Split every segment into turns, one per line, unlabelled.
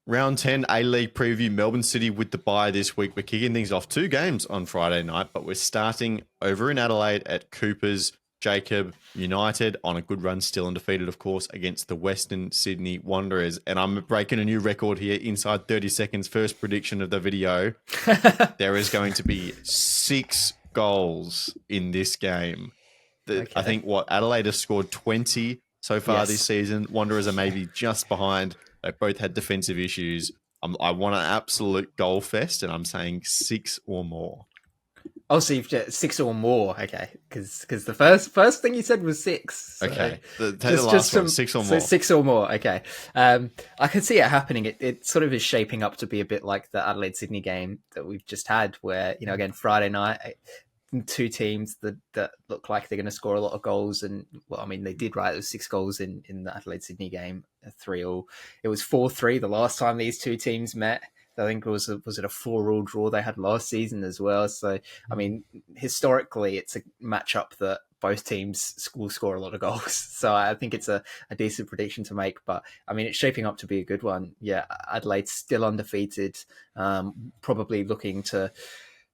Round 10 A-League preview, Melbourne City with the bye this week. We're kicking things off 2 games on Friday night, but we're starting over in Adelaide at Cooper's. Jacob United on a good run, still undefeated, of course, against the Western Sydney Wanderers. And I'm breaking a new record here inside 30 seconds. First prediction of the video. There is going to be 6 goals in this game. I think Adelaide has scored 20 so far this season. Wanderers are maybe just behind. They both had defensive issues. I want an absolute goal fest, and I'm saying 6 or more.
Oh, so you've just 6 or more, okay? Because the first thing you said was 6. So
okay, take the last one. 6 or more.
6 or more, okay. I can see it happening. It sort of is shaping up to be a bit like the Adelaide Sydney game that we've just had, where again Friday night. 2 teams that look like they're going to score a lot of goals, and well, I mean they did, right? There was 6 goals in the Adelaide Sydney game, 3-3. It was 4-3 the last time these 2 teams met. I think was it a 4-4 draw they had last season as well. So I mean, historically, it's a matchup that both teams will score a lot of goals. So I think it's a decent prediction to make. But I mean, it's shaping up to be a good one. Yeah, Adelaide's still undefeated, probably looking to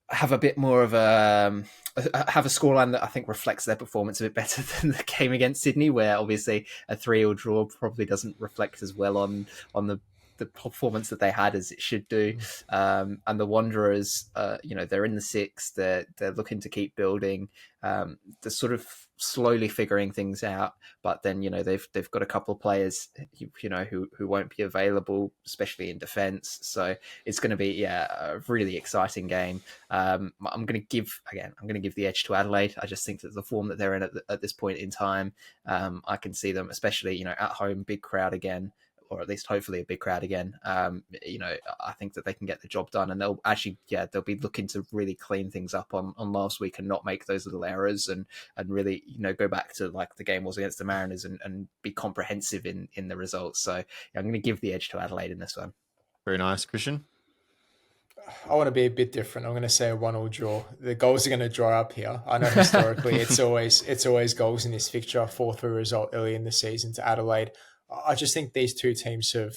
have a bit more of have a scoreline that I think reflects their performance a bit better than the game against Sydney, where obviously a 3-3 draw probably doesn't reflect as well on the performance that they had as it should do. And the Wanderers, they're in the 6th. They're looking to keep building. They're sort of slowly figuring things out, but then they've got a couple of players who won't be available, especially in defence. So it's going to be a really exciting game. I'm going to give the edge to Adelaide. I just think that the form that they're in at this point in time, I can see them, especially at home, big crowd again, or at least hopefully a big crowd again. I think that they can get the job done, and they'll be looking to really clean things up on last week and not make those little errors, and really go back to like the game was against the Mariners and be comprehensive in the results. So I'm going to give the edge to Adelaide in this one.
Very nice, Christian.
I want to be a bit different. I'm going to say a 1-1 draw. The goals are going to dry up here. I know historically it's always goals in this fixture. 4-3 result early in the season to Adelaide. I just think these 2 teams have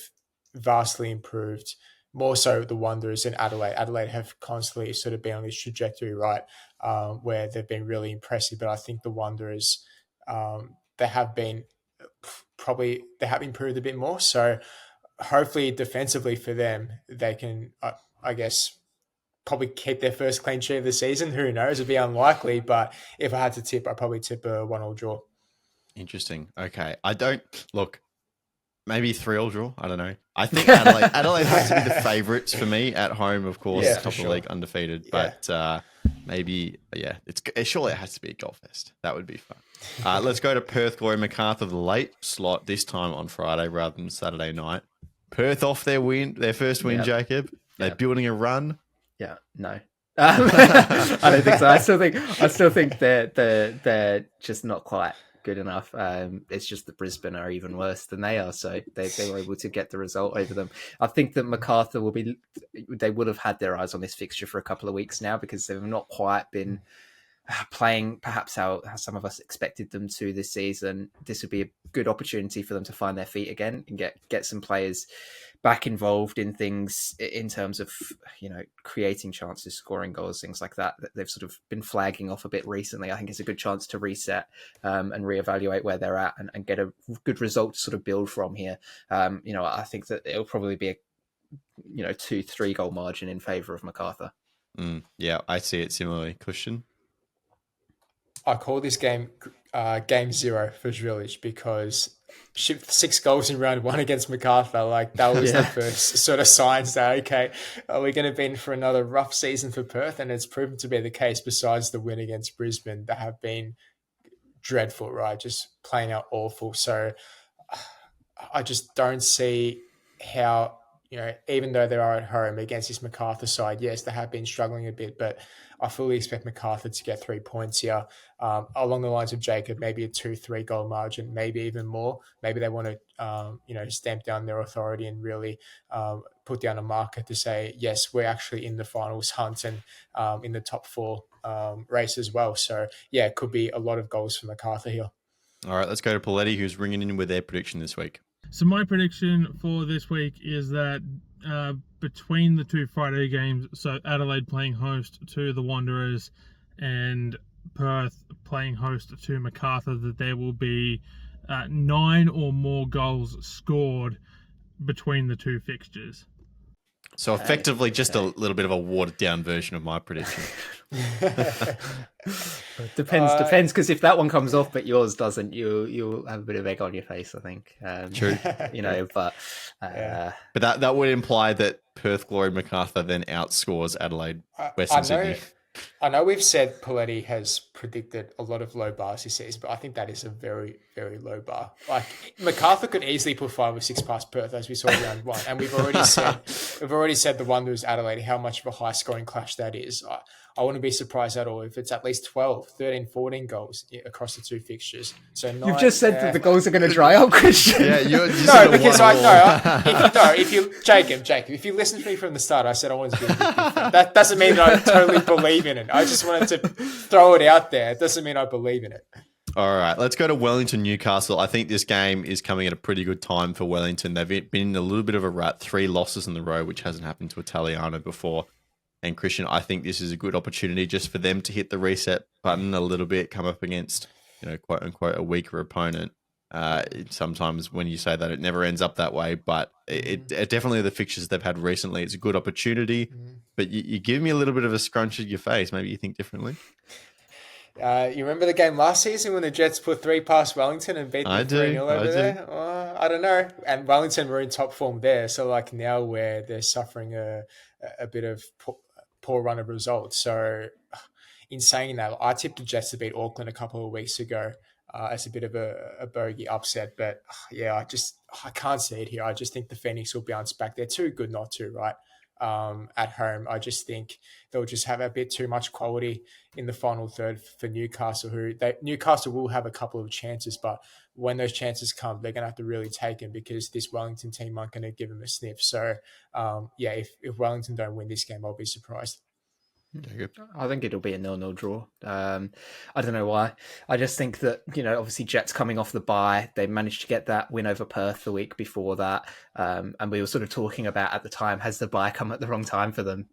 vastly improved, more so the Wanderers and Adelaide. Adelaide have constantly sort of been on this trajectory, right, where they've been really impressive. But I think the Wanderers, they have improved a bit more. So hopefully defensively for them, they can, I guess, probably keep their first clean sheet of the season. Who knows? It'd be unlikely. But if I had to tip, I'd probably tip a 1-1 draw.
Interesting. Okay. Maybe 3-3 draw. I don't know. I think Adelaide has to be the favourites for me at home, of course, top of the league, undefeated. Yeah. But surely it has to be a goal fest. That would be fun. Let's go to Perth, Glory Macarthur, the late slot this time on Friday rather than Saturday night. Perth off their first win, Jacob. They're building a run.
Yeah, no. I don't think so. I still think they're just not quite good enough. It's just that Brisbane are even worse than they are, so they were able to get the result over them. I think that Macarthur they would have had their eyes on this fixture for a couple of weeks now, because they've not quite been playing perhaps how some of us expected them to this season. This would be a good opportunity for them to find their feet again and get some players back involved in things in terms of creating chances, scoring goals, things like that they've sort of been flagging off a bit recently. I think it's a good chance to reset and reevaluate where they're at and get a good result to sort of build from here. I think that it'll probably be a 2-3 goal margin in favour of Macarthur.
Yeah, I see it similarly. Christian?
I call this game game 0 for Drillich, because 6 goals in round 1 against Macarthur, like that was the first sort of signs that, okay, are we going to be in for another rough season for Perth? And it's proven to be the case. Besides the win against Brisbane, they have been dreadful, right? Just plain out awful. So I just don't see how, even though they are at home against this Macarthur side, yes, they have been struggling a bit, but I fully expect Macarthur to get 3 points here. Along the lines of Jacob, maybe a 2-3 goal margin, maybe even more. Maybe they want to, stamp down their authority and really put down a marker to say, yes, we're actually in the finals hunt and in the top 4 race as well. So, yeah, it could be a lot of goals for Macarthur here.
All right, let's go to Paletti, who's ringing in with their prediction this week.
So my prediction for this week is that between the two Friday games, so Adelaide playing host to the Wanderers and Perth playing host to Macarthur, that there will be 9 or more goals scored between the two fixtures.
So effectively, just a little bit of a watered down version of my prediction.
Depends, because if that one comes off but yours doesn't, you'll have a bit of egg on your face, I think.
True.
But
that would imply that Perth Glory Macarthur then outscores Adelaide Western Sydney.
I know we've said Paletti has predicted a lot of low bars this season, but I think that is a very, very low bar. Like MacArthur could easily put 5 or 6 past Perth, as we saw in round 1, and we've already said the Wanderers Adelaide, how much of a high scoring clash that is. I wouldn't be surprised at all if it's at least 12, 13, 14 goals across the two fixtures. So
you've just said that the goals are going to dry up, Christian.
Yeah,
no, because Jacob, if you listened to me from the start, I said I wanted to be a bit different. That doesn't mean that I totally believe in it. I just wanted to throw it out there. It doesn't mean I believe in it.
All right, let's go to Wellington, Newcastle. I think this game is coming at a pretty good time for Wellington. They've been in a little bit of a rut, 3 losses in a row, which hasn't happened to Italiano before. And Christian, I think this is a good opportunity just for them to hit the reset button a little bit, come up against, quote unquote, a weaker opponent. Sometimes when you say that, it never ends up that way, but it definitely the fixtures they've had recently, it's a good opportunity. But you give me a little bit of a scrunch at your face. Maybe you think differently.
You remember the game last season when the Jets put 3 past Wellington and beat them 3-0 over there? I don't know. And Wellington were in top form there. So like now where they're suffering a bit of poor run of results. So in saying that, I tipped the Jets to beat Auckland a couple of weeks ago as a bit of a bogey upset. But yeah, I can't see it here. I just think the Phoenix will bounce back. They're too good not to, right? At home, I just think they'll just have a bit too much quality in the final third for Newcastle. Newcastle will have a couple of chances, but when those chances come, they're going to have to really take them because this Wellington team aren't going to give them a sniff. So, if Wellington don't win this game, I'll be surprised.
I think it'll be a 0-0 draw. I don't know why. I just think that, obviously Jets coming off the bye, they managed to get that win over Perth the week before that. And we were sort of talking about at the time, has the bye come at the wrong time for them?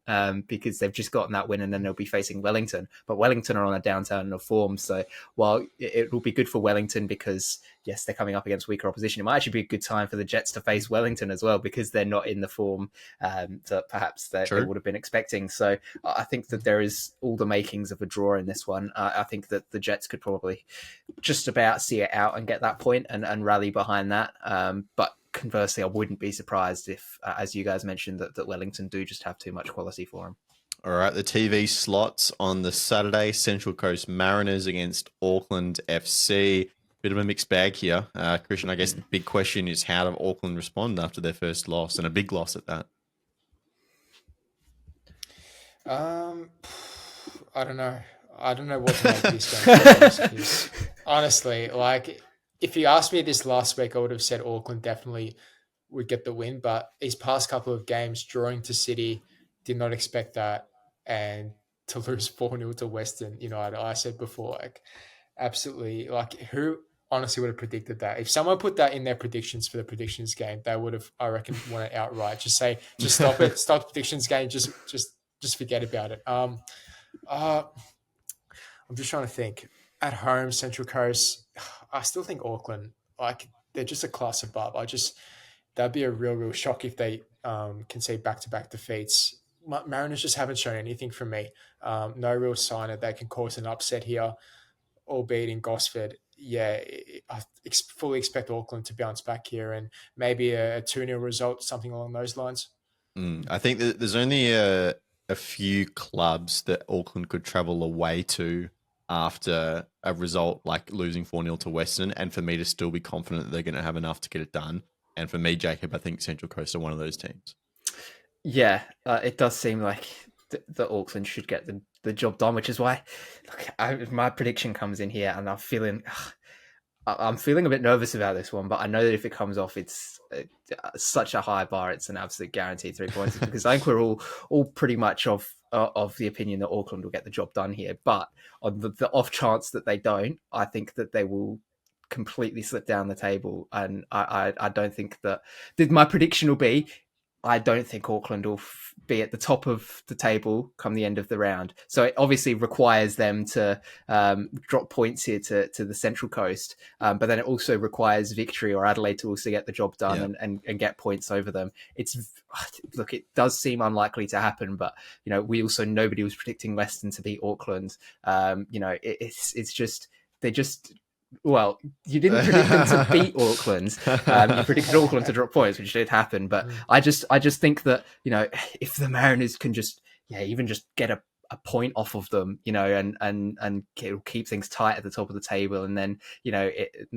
Because they've just gotten that win and then they'll be facing Wellington. But Wellington are on a downturn of form. So while it will be good for Wellington because, yes, they're coming up against weaker opposition, it might actually be a good time for the Jets to face Wellington as well because they're not in the form that perhaps they would have been expecting. So I think that there is all the makings of a draw in this one. I think that the Jets could probably just about see it out and get that point and rally behind that. But conversely, I wouldn't be surprised if, as you guys mentioned, that Wellington do just have too much quality for them.
All right, the TV slots on the Saturday, Central Coast Mariners against Auckland FC. Bit of a mixed bag here. Christian, I guess the big question is how did Auckland respond after their first loss, and a big loss at that?
I don't know. I don't know what to make of this game. Honestly, like if you asked me this last week, I would have said Auckland definitely would get the win. But these past couple of games, drawing to City, did not expect that, and to lose 4-0 to Western United, I said before, like absolutely, like who honestly would have predicted that? If someone put that in their predictions for the predictions game, they would have, I reckon, won it outright. Just stop it, stop the predictions game, just forget about it. I'm just trying to think. At home, Central Coast, I still think Auckland, like they're just a class above. That'd be a real shock if they can see back-to-back defeats. Mariners just haven't shown anything from me. No real sign that they can cause an upset here, albeit in Gosford. Yeah, I fully expect Auckland to bounce back here and maybe a 2-0 result, something along those lines.
I think that there's only a few clubs that Auckland could travel away to after a result like losing 4-0 to Western, and for me to still be confident that they're going to have enough to get it done. And for me, Jacob, I think Central Coast are one of those teams.
Yeah, it does seem like that Auckland should get the job done, which is why my prediction comes in here, and I'm feeling a bit nervous about this one, but I know that if it comes off, it's such a high bar. It's an absolute guaranteed 3 points because I think we're all pretty much of the opinion that Auckland will get the job done here. But on the off chance that they don't, I think that they will completely slip down the table. And I don't think that my prediction will be, I don't think Auckland will be at the top of the table come the end of the round. So it obviously requires them to drop points here to the Central Coast. But then it also requires Victory or Adelaide to also get the job done and get points over them. Look, it does seem unlikely to happen, but nobody was predicting Western to beat Auckland. It's just well, you didn't predict them to beat Auckland. You predicted Auckland to drop points, which did happen. But I just think that, if the Mariners can just get a point off of them, and it'll keep things tight at the top of the table, and then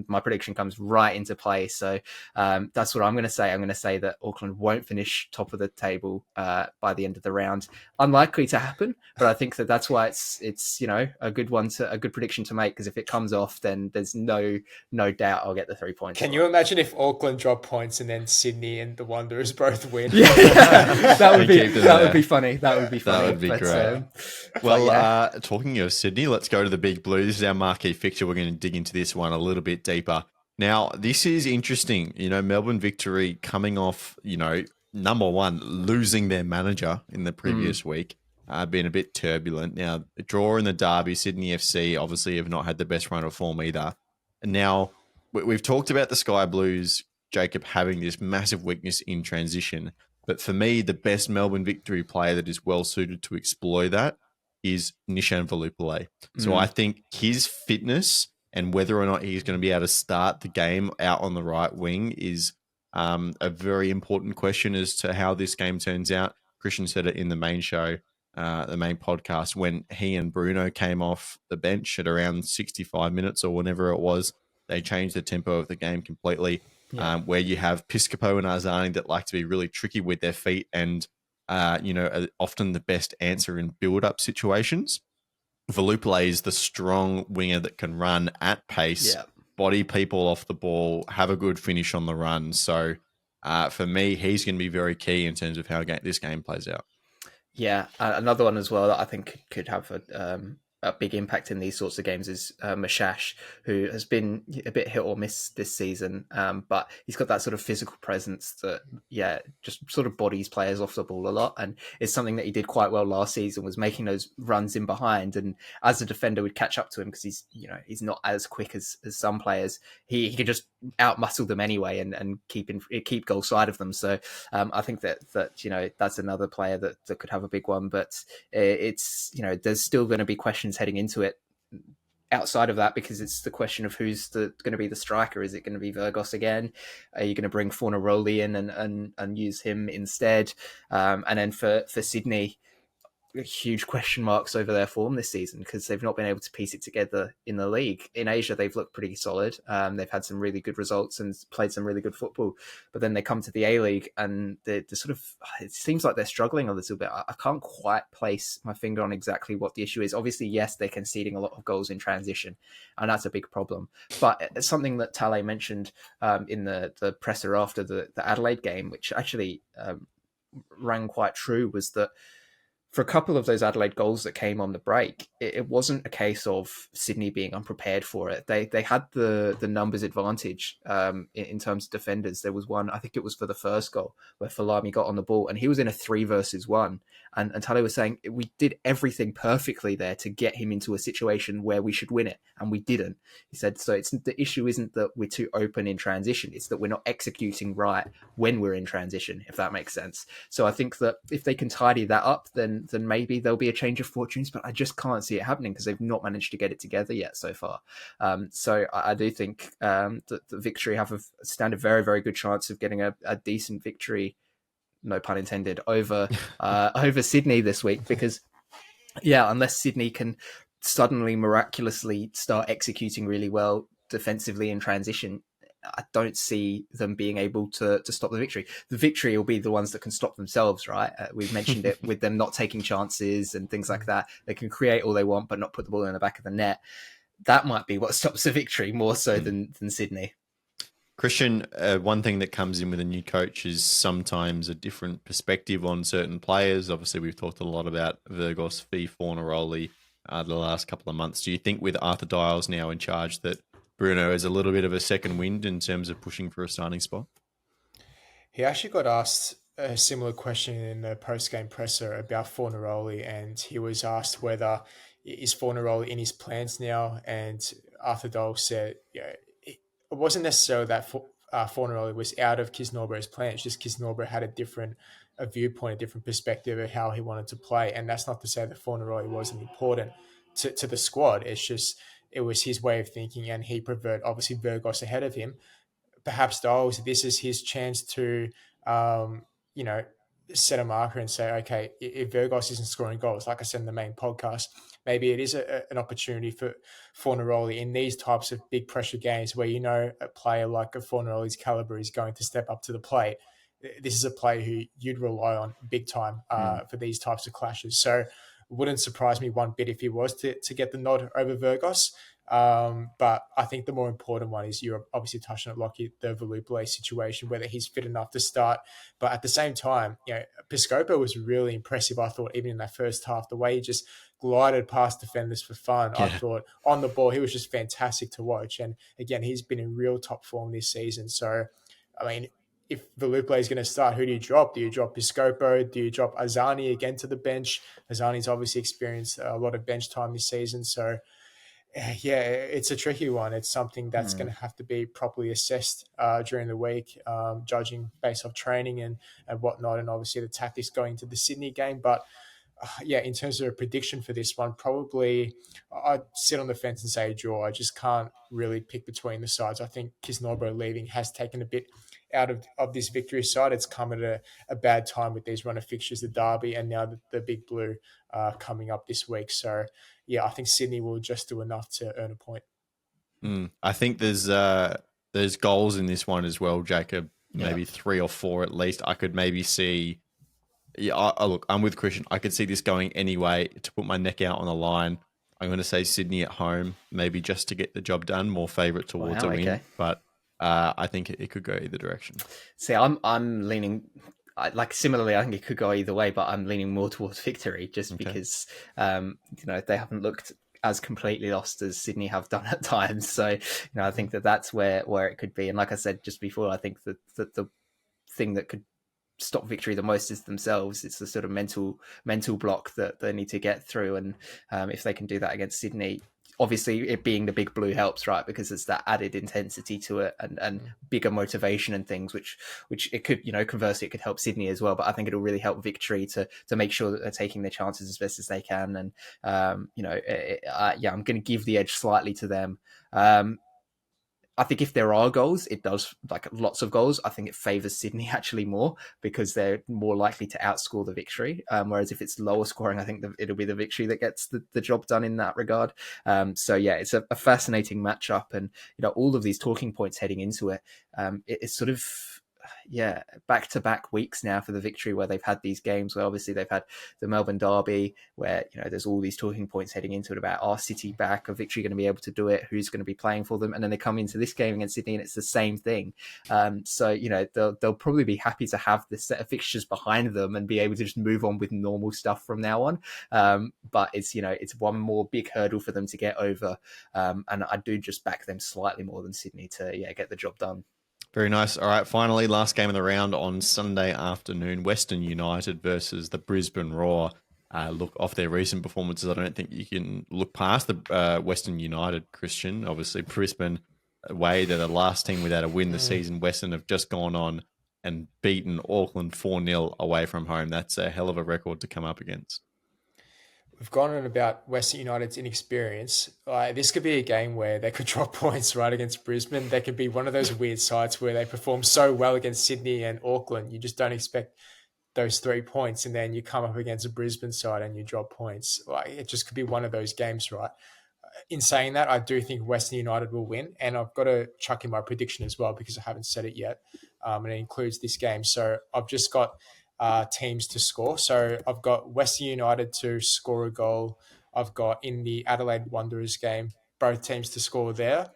my prediction comes right into play. So that's what I'm going to say. I'm going to say that Auckland won't finish top of the table by the end of the round. Unlikely to happen, but I think that's why it's a good prediction to make, because if it comes off, then there's no doubt I'll get the 3 points.
Can you imagine if Auckland drop points and then Sydney and the Wanderers both win?
Yeah, that would be funny. That would be funny.
That would be great. Talking of Sydney, let's go to the Big Blue. This is our marquee fixture. We're going to dig into this one a little bit deeper. Now, this is interesting. Melbourne Victory coming off, number one, losing their manager in the previous week, being a bit turbulent. Now, the draw in the derby, Sydney FC obviously have not had the best run of form either. And now, we've talked about the Sky Blues, Jacob, having this massive weakness in transition. But for me, the best Melbourne Victory player that is well suited to exploit that is Nishan Valupale. So I think his fitness and whether or not he's going to be able to start the game out on the right wing is a very important question as to how this game turns out. Christian said it in the main show, the main podcast, when he and Bruno came off the bench at around 65 minutes or whenever it was. They changed the tempo of the game completely. Where you have Piscopo and Arzani that like to be really tricky with their feet and, are often the best answer in build-up situations. Valupale is the strong winger that can run at pace, body people off the ball, have a good finish on the run. So for me, he's going to be very key in terms of how this game plays out.
Yeah, another one as well that I think could have a big impact in these sorts of games is Mashash, who has been a bit hit or miss this season, but he's got that sort of physical presence that, just sort of bodies players off the ball a lot, and it's something that he did quite well last season, was making those runs in behind, and as a defender would catch up to him because he's not as quick as some players. He could just outmuscle them anyway and keep goal side of them. So I think that that's another player that could have a big one, but it's there's still going to be questions heading into it outside of that, because it's the question of who's going to be the striker. Is it going to be Virgos again? Are you going to bring Fornaroli in and use him instead? And then for Sydney, huge question marks over their form this season because they've not been able to piece it together in the league. In Asia, they've looked pretty solid. They've had some really good results and played some really good football, but then they come to the A-League and they're sort of, it seems like they're struggling a little bit. I can't quite place my finger on exactly what the issue is. Obviously, yes, they're conceding a lot of goals in transition, and that's a big problem. But it's something that Tale mentioned in the presser after the Adelaide game, which actually rang quite true, was that for a couple of those Adelaide goals that came on the break, it wasn't a case of Sydney being unprepared for it. They had the numbers advantage in terms of defenders. There was one, I think it was for the first goal, where Falami got on the ball and he was in a 3 versus 1. And Tale was saying, we did everything perfectly there to get him into a situation where we should win it, and we didn't. He said, so the issue isn't that we're too open in transition, it's that we're not executing right when we're in transition, if that makes sense. So I think that if they can tidy that up, then maybe there'll be a change of fortunes, but I just can't see it happening because they've not managed to get it together yet so far. So I do think that the Victory stand a very, very good chance of getting a decent victory, no pun intended, over Sydney this week, because unless Sydney can suddenly miraculously start executing really well defensively in transition, I don't see them being able to stop the Victory. The Victory will be the ones that can stop themselves, right? We've mentioned it with them not taking chances and things like that. They can create all they want, but not put the ball in the back of the net. That might be what stops the Victory more so than Sydney.
Christian, one thing that comes in with a new coach is sometimes a different perspective on certain players. Obviously, we've talked a lot about Virgos v Fornaroli the last couple of months. Do you think with Arthur Dials now in charge that Bruno as a little bit of a second wind in terms of pushing for a starting spot?
He actually got asked a similar question in the post-game presser about Fornaroli, and he was asked whether is Fornaroli in his plans now, and Arthur Dole said, it wasn't necessarily that Fornaroli was out of Kisnorbo's plans, just Kisnorbo had a viewpoint, a different perspective of how he wanted to play, and that's not to say that Fornaroli wasn't important to the squad. It's just it was his way of thinking, and he preferred obviously Burgos ahead of him. Perhaps Doles, this is his chance to, um, you know, set a marker and say, okay, if Burgos isn't scoring goals, like I said in the main podcast, maybe it is an opportunity for Fornaroli in these types of big pressure games where a player like a Fornaroli's caliber is going to step up to the plate. This is a player who you'd rely on big time for these types of clashes. So it wouldn't surprise me one bit if he was to get the nod over Burgos. But I think the more important one is you're obviously touching on Lockie, the Volupele situation, whether he's fit enough to start. But at the same time, Piscopo was really impressive, I thought, even in that first half, the way he just glided past defenders for fun. Yeah. I thought on the ball, he was just fantastic to watch. And again, he's been in real top form this season. So, I mean, if Volupele is going to start, who do you drop? Do you drop Piscopo? Do you drop Azani again to the bench? Azani's obviously experienced a lot of bench time this season. So, yeah, it's a tricky one. It's something that's going to have to be properly assessed during the week, judging based off training and whatnot, and obviously the tactics going into the Sydney game. But in terms of a prediction for this one, probably I'd sit on the fence and say a draw. I just can't really pick between the sides. I think Kisnorbo leaving has taken a bit out of this victory side. It's come at a bad time with these run of fixtures, the Derby, and now the Big Blue coming up this week. So, yeah, I think Sydney will just do enough to earn a point.
I think there's goals in this one as well, Jacob. Maybe 3 or 4 at least. I could maybe see. Yeah, look, I'm with Christian. I could see this going anyway. To put my neck out on the line, I'm going to say Sydney at home, maybe just to get the job done. More favourite towards a win, but I think it could go either direction.
See, I'm leaning. Similarly, I think it could go either way, but I'm leaning more towards victory just because they haven't looked as completely lost as Sydney have done at times. So I think that's where it could be. And like I said just before, I think that the thing that could stop victory the most is themselves. It's the sort of mental block that they need to get through, and if they can do that against Sydney, obviously it being the Big Blue helps, right? Because it's that added intensity to it and bigger motivation and things, which it could, conversely, it could help Sydney as well. But I think it'll really help victory to make sure that they're taking their chances as best as they can. And I'm going to give the edge slightly to them. I think if there are goals, it does, like lots of goals, I think it favours Sydney actually more because they're more likely to outscore the victory. Whereas if it's lower scoring, I think it'll be the victory that gets the job done in that regard. It's a fascinating matchup, and all of these talking points heading into it. It's sort of back-to-back weeks now for the victory where they've had these games where obviously they've had the Melbourne Derby where there's all these talking points heading into it about are City back, are Victory going to be able to do it, who's going to be playing for them, and then they come into this game against Sydney and it's the same thing. They'll probably be happy to have this set of fixtures behind them and be able to just move on with normal stuff from now on. But it's one more big hurdle for them to get over, and I do just back them slightly more than Sydney to get the job done.
Very nice. All right, finally, last game of the round on Sunday afternoon, Western United versus the Brisbane Roar. Look, off their recent performances, I don't think you can look past the Western United, Christian. Obviously, Brisbane away, they're the last team without a win this season. Western have just gone on and beaten Auckland 4-0 away from home. That's a hell of a record to come up against.
We've gone on about Western United's inexperience. This could be a game where they could drop points right against Brisbane. They could be one of those weird sides where they perform so well against Sydney and Auckland. You just don't expect those 3 points, and then you come up against a Brisbane side and you drop points. It just could be one of those games, right? In saying that, I do think Western United will win, and I've got to chuck in my prediction as well because I haven't said it yet, and it includes this game. So I've just got teams to score. So I've got Western United to score a goal. I've got in the Adelaide Wanderers game, both teams to score there.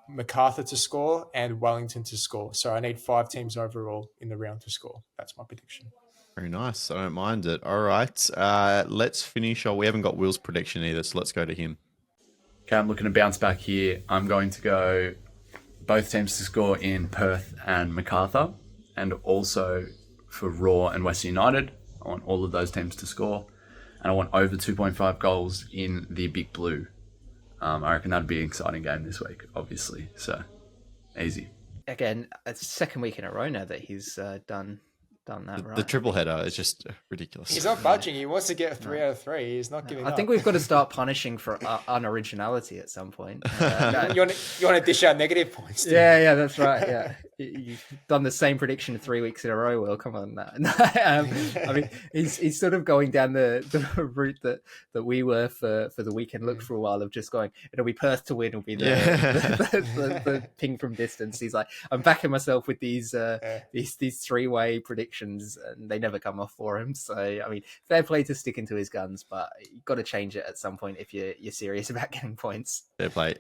MacArthur to score and Wellington to score. So I need 5 teams overall in the round to score. That's my prediction.
Very nice. I don't mind it. All right. Let's finish. We haven't got Will's prediction either, so let's go to him.
Okay, I'm looking to bounce back here. I'm going to go both teams to score in Perth and Macarthur, and also for Raw and Western United. I want all of those teams to score, and I want over 2.5 goals in the Big Blue. I reckon that'd be an exciting game this week, obviously. So, easy.
Again, it's the second week in a row now that he's done that right.
The triple header is just ridiculous.
He's not budging. He wants to get a 3 out of 3. He's not giving up.
I think we've got to start punishing for unoriginality at some point.
You want to dish out negative points?
Yeah, that's right. Yeah, you've done the same prediction 3 weeks in a row. Will, come on. I mean, he's sort of going down the route that we were for the weekend look for a while of just going, it'll be Perth to win, it'll be the ping from distance. He's like, I'm backing myself with these 3-way predictions, and they never come off for him. So I mean, fair play to sticking to his guns, but you've got to change it at some point if you're serious about getting points.
Fair play.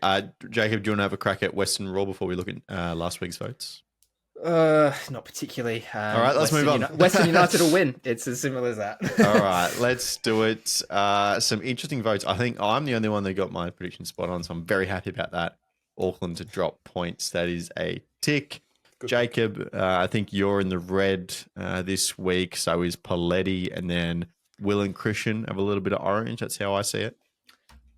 Jacob, do you want to have a crack at Western Raw before we look at last week's votes?
Not particularly.
All right, let's move on.
Western United will win. It's as simple as that.
All right, let's do it. Some interesting votes. I think I'm the only one that got my prediction spot on, so I'm very happy about that. Auckland to drop points. That is a tick. Good. Jacob, I think you're in the red this week. So is Paletti, and then Will and Christian have a little bit of orange. That's how I see it.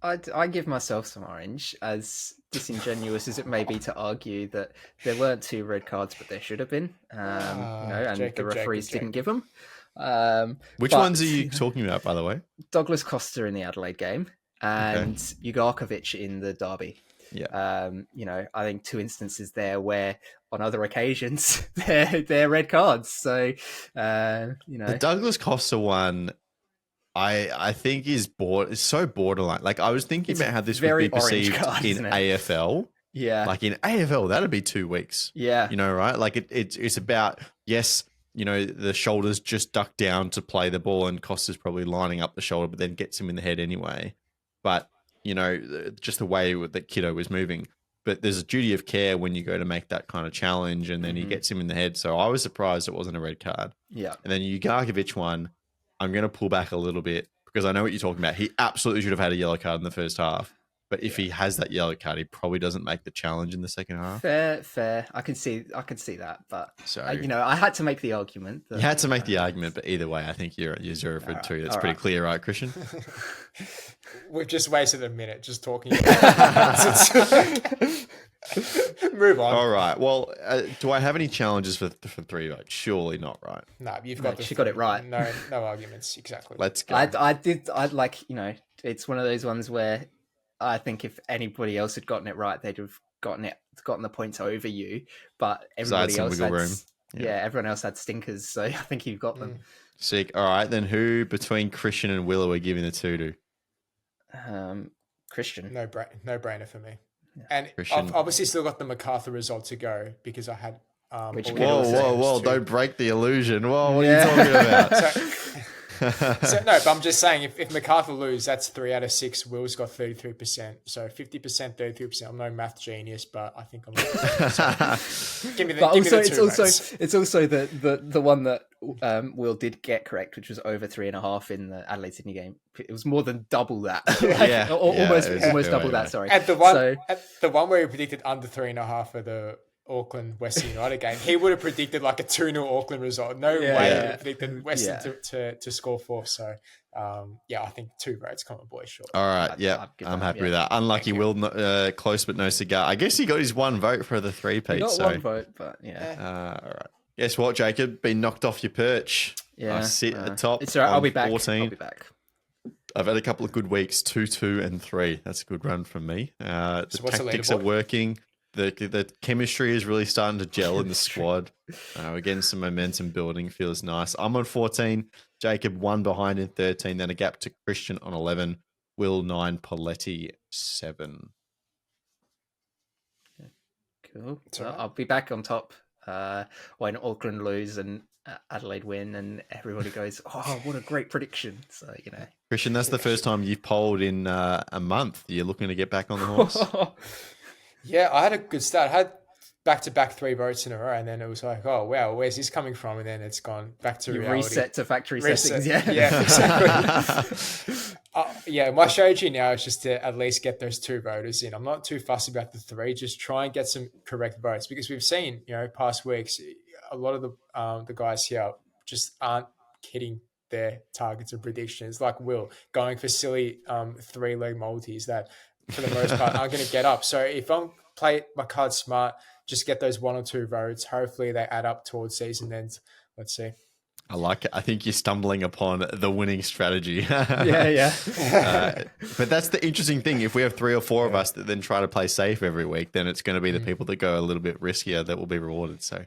I give myself some orange, as disingenuous as it may be to argue that there weren't 2 red cards, but there should have been. And the referees didn't give them.
Which ones are you talking about, by the way?
Douglas Costa in the Adelaide game and Ugarkovic in the derby.
Yeah.
I think 2 instances there where on other occasions they're red cards. So, the
Douglas Costa one, I think is so borderline. Like, I was thinking about how this would be perceived in AFL.
Yeah.
Like in AFL, that'd be 2 weeks.
Yeah.
Right? Like it's about, yes, the shoulders just duck down to play the ball, and Costa's probably lining up the shoulder, but then gets him in the head anyway. But just the way that Kiddo was moving. But there's a duty of care when you go to make that kind of challenge, and then he gets him in the head. So I was surprised it wasn't a red card.
Yeah.
And then Ugarkovic one, I'm going to pull back a little bit because I know what you're talking about. He absolutely should have had a yellow card in the first half. But if he has that yellow card, he probably doesn't make the challenge in the second half.
Fair. I can see that, but
so,
I had to make the argument.
You had to make the argument, but either way, I think you're 0 for 2. That's pretty clear, right, Christian?
We've just wasted a minute just talking about Move on.
All right. Well, do I have any challenges for 3 votes? Surely not, right?
No, you've
got it right.
No arguments. Exactly.
Let's go.
I'd like, it's one of those ones where I think if anybody else had gotten it right, they'd have gotten the points over you. But everybody else everyone else had stinkers, so I think you've got them.
Sick. All right, then who between Christian and Will are we giving the 2 to?
No
Christian.
brainer for me.
Yeah.
And I've obviously still got the MacArthur result to go because I had.
Whoa! Don't break the illusion. Whoa! What are you talking about?
But I'm just saying, if MacArthur lose, that's 3 out of 6. Will's got 33%, so 50%, 33%. I'm no math genius, but I think I'm. Give me the
It's also the one that Will did get correct, which was over 3.5 in the Adelaide Sydney game. It was more than double that. Almost double that. Sorry.
At the one where he predicted under 3.5 for the Auckland Western United game, he would have predicted like a 2-0 Auckland result. No way he would have predicted Western to score 4. So, I think 2 votes. Come on, boys, short.
All right, I'm happy with that. Unlucky Will, close but no cigar. I guess he got his 1 vote for the 3-peat.
He got 1 vote, but
all right. Guess what, Jacob? Been knocked off your perch.
Yeah.
I sit at the top.
It's all right. I'll be back.
14.
I'll be back.
I've had a couple of good weeks, 2, 2, and 3. That's a good run from me. The tactics are working. The chemistry is really starting to gel in the squad. We're getting some momentum building. Feels nice. I'm on 14. Jacob 1 behind in 13. Then a gap to Christian on 11. Will 9. Paletti 7.
Cool. So I'll be back on top when Auckland lose and Adelaide win, and everybody goes, "Oh, what a great prediction!" So
Christian, that's the first time you've polled in a month. You're looking to get back on the horse.
Yeah, I had a good start. I had back-to-back 3 votes in a row, and then it was like, oh, wow, where's this coming from? And then it's gone back to reality.
Reset to factory settings,
Yeah, exactly. Yeah, my strategy now is just to at least get those 2 voters in. I'm not too fussy about the 3. Just try and get some correct votes, because we've seen, past weeks, a lot of the guys here just aren't hitting their targets and predictions. Like Will going for silly 3-leg multis that, for the most part, aren't going to get up. So if I'm play my cards smart, just get those 1 or 2 votes. Hopefully they add up towards season end. Let's see.
I like it. I think you're stumbling upon the winning strategy.
Yeah.
But that's the interesting thing. If we have 3 or 4 of us that then try to play safe every week, then it's going to be the people that go a little bit riskier that will be rewarded. So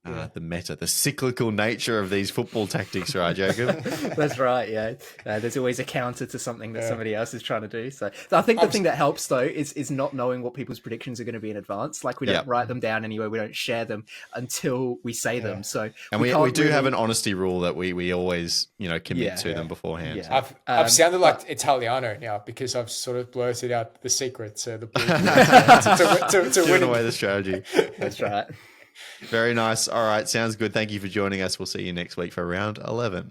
the cyclical nature of these football tactics, right, Jacob?
That's right. Yeah, there's always a counter to something that somebody else is trying to do. So I think the thing that helps though is not knowing what people's predictions are going to be in advance. Like we don't write them down anyway. We don't share them until we say them. So
we do have an honesty rule that we always commit to them beforehand.
Yeah.
So.
I've sounded like Italiano now because I've sort of blurted out the secret to the to
Giving
winning.
away the strategy.
That's right.
Very nice. All right, sounds good. Thank you for joining us. We'll see you next week for round 11.